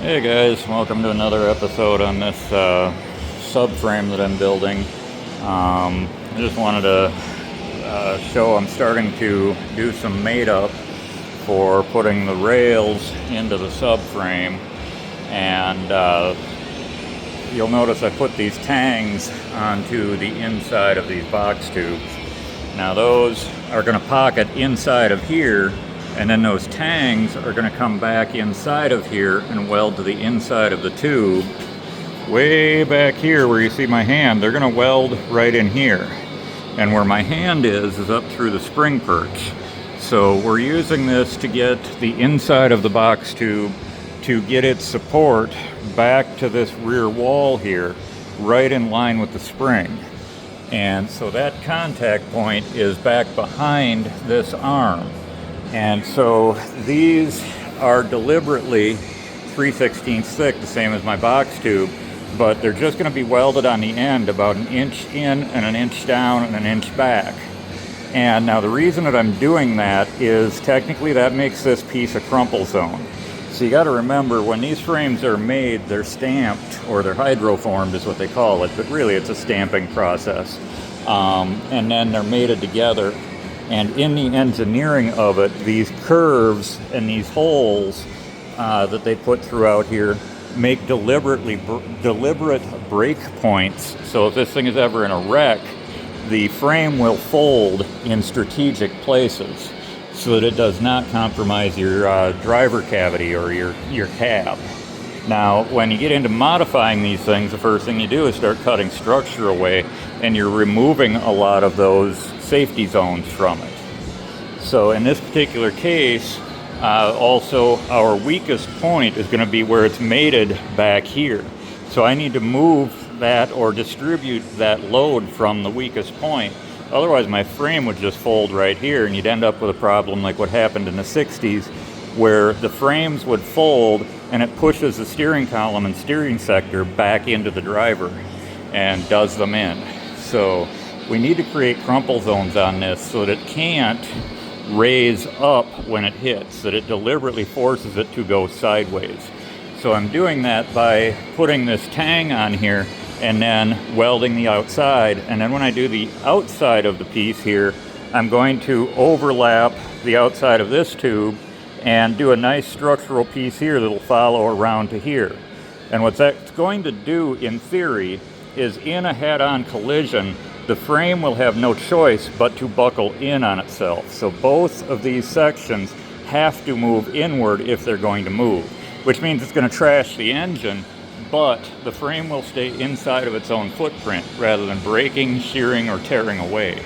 Hey guys, welcome to another episode on this subframe that I'm building. I just wanted to show I'm starting to do some mate up for putting the rails into the subframe, and you'll notice I put these tangs onto the inside of these box tubes. Now those are going to pocket inside of here, and then those tangs are going to come back inside of here and weld to the inside of the tube. Way back here where you see my hand, they're going to weld right in here. And where my hand is up through the spring perch. So we're using this to get the inside of the box tube to get its support back to this rear wall here, right in line with the spring. And so that contact point is back behind this arm. And so these are deliberately 3/16 thick, the same as my box tube, but they're just going to be welded on the end about an inch in and an inch down and an inch back. And now the reason that I'm doing that is technically that makes this piece a crumple zone. So you got to remember, when these frames are made, they're stamped, or they're hydroformed is what they call it, but really it's a stamping process. And then they're mated together. And in the engineering of it, these curves and these holes that they put throughout here make deliberate break points. So if this thing is ever in a wreck, the frame will fold in strategic places so that it does not compromise your driver cavity or your cab. Now, when you get into modifying these things, the first thing you do is start cutting structure away, and you're removing a lot of those safety zones from it. So in this particular case, also our weakest point is going to be where it's mated back here. So I need to move that or distribute that load from the weakest point. Otherwise my frame would just fold right here, and you'd end up with a problem like what happened in the 60s, where the frames would fold and it pushes the steering column and steering sector back into the driver and does them in. So we need to create crumple zones on this so that it can't raise up when it hits, that it deliberately forces it to go sideways. So I'm doing that by putting this tang on here and then welding the outside. And then when I do the outside of the piece here, I'm going to overlap the outside of this tube and do a nice structural piece here that'll follow around to here. And what that's going to do in theory is, in a head-on collision, the frame will have no choice but to buckle in on itself. So both of these sections have to move inward if they're going to move, which means it's going to trash the engine, but the frame will stay inside of its own footprint rather than breaking, shearing, or tearing away.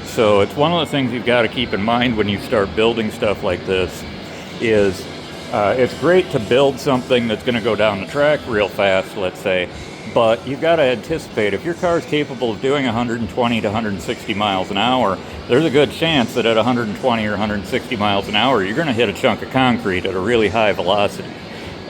So it's one of the things you've got to keep in mind when you start building stuff like this is it's great to build something that's going to go down the track real fast, let's say, but you've got to anticipate if your car is capable of doing 120 to 160 miles an hour, there's a good chance that at 120 or 160 miles an hour, you're going to hit a chunk of concrete at a really high velocity.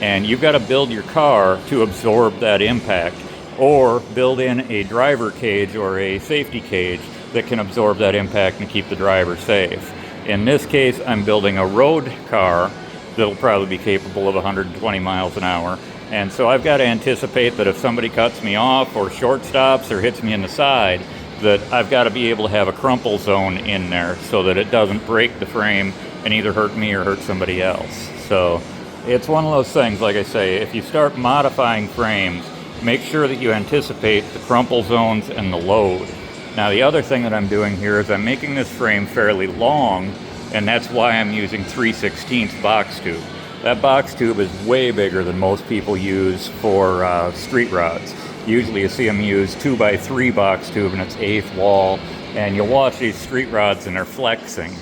And you've got to build your car to absorb that impact, or build in a driver cage or a safety cage that can absorb that impact and keep the driver safe. In this case, I'm building a road car that'll probably be capable of 120 miles an hour. And so I've got to anticipate that if somebody cuts me off or short stops or hits me in the side, that I've got to be able to have a crumple zone in there so that it doesn't break the frame and either hurt me or hurt somebody else. So it's one of those things, like I say, if you start modifying frames, make sure that you anticipate the crumple zones and the load. Now the other thing that I'm doing here is I'm making this frame fairly long, and that's why I'm using 3/16 box tube. That box tube is way bigger than most people use for street rods. Usually you see them use 2x3 box tube and it's eighth wall, and you'll watch these street rods and they're flexing.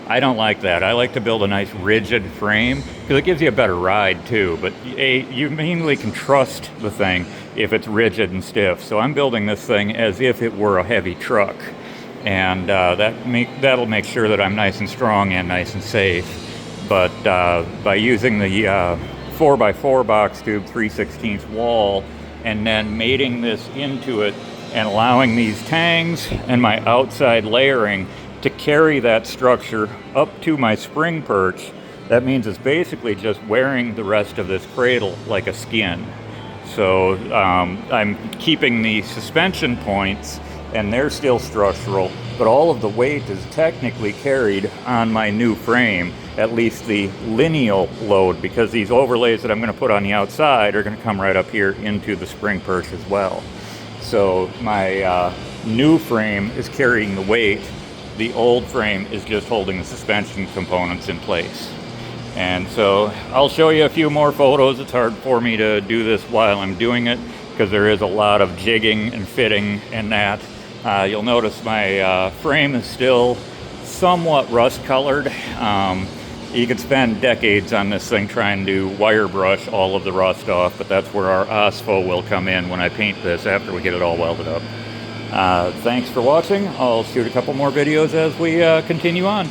I don't like that. I like to build a nice rigid frame because it gives you a better ride too, but you mainly can trust the thing if it's rigid and stiff. So I'm building this thing as if it were a heavy truck, and that'll make sure that I'm nice and strong and nice and safe. But by using the 4x4 box tube 3/16 wall and then mating this into it and allowing these tangs and my outside layering to carry that structure up to my spring perch That means it's basically just wearing the rest of this cradle like a skin. So I'm keeping the suspension points, and they're still structural, but all of the weight is technically carried on my new frame, at least the lineal load, because these overlays that I'm going to put on the outside are going to come right up here into the spring perch as well. So my new frame is carrying the weight. The old frame is just holding the suspension components in place. And so I'll show you a few more photos. It's hard for me to do this while I'm doing it because there is a lot of jigging and fitting and that. You'll notice my frame is still somewhat rust colored. You could spend decades on this thing trying to wire brush all of the rust off, but that's where our OSFO will come in when I paint this after we get it all welded up. Thanks for watching. I'll shoot a couple more videos as we continue on.